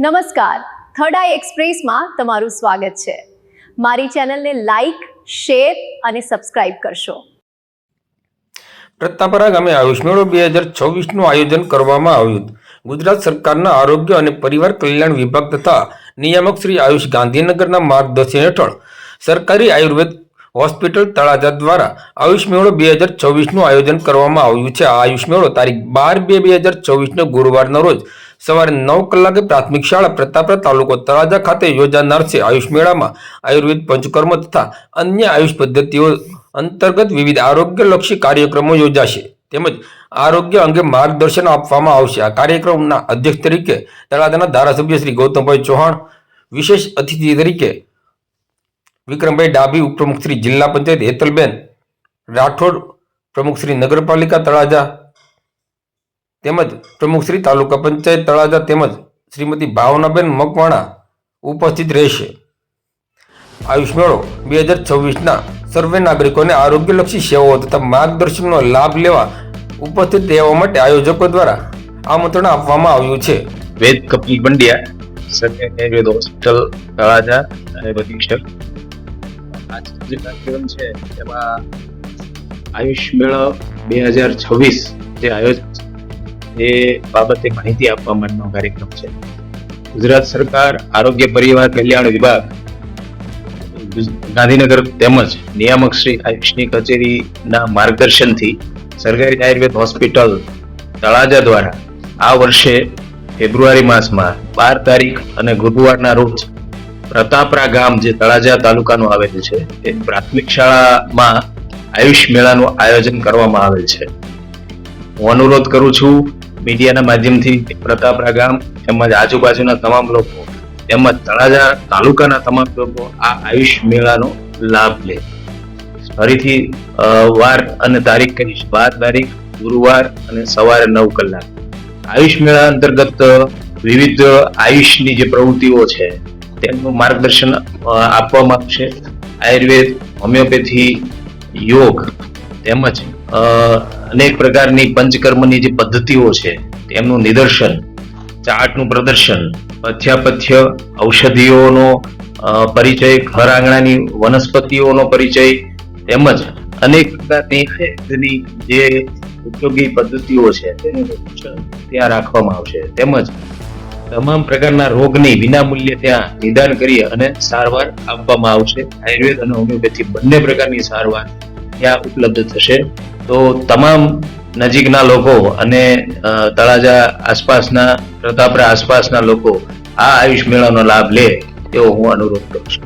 નમસ્કાર, થર્ડ આઈ એક્સપ્રેસમાં તમારું સ્વાગત છે। મારી ચેનલને લાઈક, શેર અને સબસ્ક્રાઇબ કરશો। પ્રતાપરા ગામે આયુષ મેળો 2026નું આયોજન કરવામાં આવ્યું। ગુજરાત સરકારના આરોગ્ય અને પરિવાર કલ્યાણ વિભાગ તથા નિયામક શ્રી આયુષ ગાંધીનગરના માર્ગદર્શન હેઠળ સરકારી આયુર્વેદ હોસ્પિટલ તળાજા દ્વારા આયુષ મેળો 2026નું આયોજન કરવામાં આવ્યું છે। આ આયુષ મેળો તારીખ 12/2/2024 ગુરુવારના રોજ સવારે 9 કલાકે પ્રાથમિક શાળા પ્રતાપરા તાલુકો તળાજા ખાતે યોજાનાર છે। આયુષ મેળામાં આયુર્વેદ, પંચકર્મ તથા અન્ય આયુષ પદ્ધતિઓ અંતર્ગત વિવિધ આરોગ્યલક્ષી કાર્યક્રમો યોજાશે તેમજ આરોગ્ય અંગે માર્ગદર્શન આપવામાં આવશે। આ કાર્યક્રમના અધ્યક્ષ તરીકે તળાજાના ધારાસભ્ય શ્રી ગૌતમભાઈ ચૌહાણ, વિશેષ અતિથિ તરીકે વિક્રમભાઈ ડાભી, ઉપપ્રમુખ શ્રી જિલ્લા પંચાયત હેતલબેન રાઠોડ, પ્રમુખ શ્રી નગરપાલિકા તળાજા તેમજ પ્રમુખ શ્રી તાલુકા પંચાયત તળાજા તેમજ શ્રીમતી ભાવનાબેન મકવાણા ઉપસ્થિત રહેશે। આયુષ મેળો 2026ના સર્વે નાગરિકોને આરોગ્યલક્ષી સેવાઓ તથા માર્ગદર્શનનો લાભ લેવા ઉપસ્થિત રહેવા માટે આયોજકો દ્વારા આમંત્રણ આપવામાં આવ્યું છે। વેદ કપિલ પંડ્યા, સરકારી આયુર્વેદ હોસ્પિટલ તળાજા અધિક્ષક। આ જે કાર્યક્રમ છે એમાં આયુષ મેળો 2026 જે આયોજન છે એ બાબતે માહિતી આપવા માટેનો કાર્યક્રમ છે। ગુજરાત સરકાર આરોગ્ય પરિવાર કલ્યાણ વિભાગ ગાંધીનગર તેમજ નિયામક શ્રી આયુષની કચેરીના માર્ગદર્શનથી સરકારી આયુર્વેદ હોસ્પિટલ તળાજા દ્વારા આ વર્ષે ફેબ્રુઆરી માસમાં 12 તારીખ અને ગુરુવારના રોજ પ્રતાપરા ગામ જે તળાજા તાલુકાનું આવેલું છે એ પ્રાથમિક શાળામાં આયુષ મેળાનું આયોજન કરવામાં આવેલ છે। હું અનુરોધ કરું છું મીડિયાના માધ્યમથી પ્રતાપરા ગામ તેમજ આજુબાજુના તમામ લોકો તેમજ તળાજા તાલુકાના તમામ લોકો આ આયુષ મેળાનો લાભ લે। ફરીથી વાર અને તારીખ કહીશ, 12 તારીખ ગુરુવાર અને સવારે 9 કલાક। આયુષ મેળા અંતર્ગત વિવિધ આયુષની જે પ્રવૃત્તિઓ છે તેમનું માર્ગદર્શન આપવામાં આવશે। આયુર્વેદ, હોમિયોપેથી, યોગ તેમજ અનેક પ્રકારની પંચકર્મની જે પદ્ધતિઓ છે તેમનું નિદર્શન, ચાર્ટનું પ્રદર્શન, પથ્યાપથ્ય ઔષધિઓનો પરિચય, ઘર આંગણાની વનસ્પતિઓનો પરિચય તેમજ અનેક પ્રકારની જે ઉપયોગી પદ્ધતિઓ છે તેનું ત્યાં રાખવામાં આવશે તેમજ તમામ પ્રકારના રોગની વિનામૂલ્યે ત્યાં નિદાન કરી અને સારવાર આપવામાં આવશે। આયુર્વેદ અને હોમિયોપેથી બંને પ્રકારની સારવાર ત્યાં ઉપલબ્ધ થશે। તો તમામ નજીકના લોકો અને તળાજા આસપાસના, પ્રતાપરા આસપાસના લોકો આ આયુષ મેળાનો લાભ લે તેવો હું અનુરોધ કરું છું।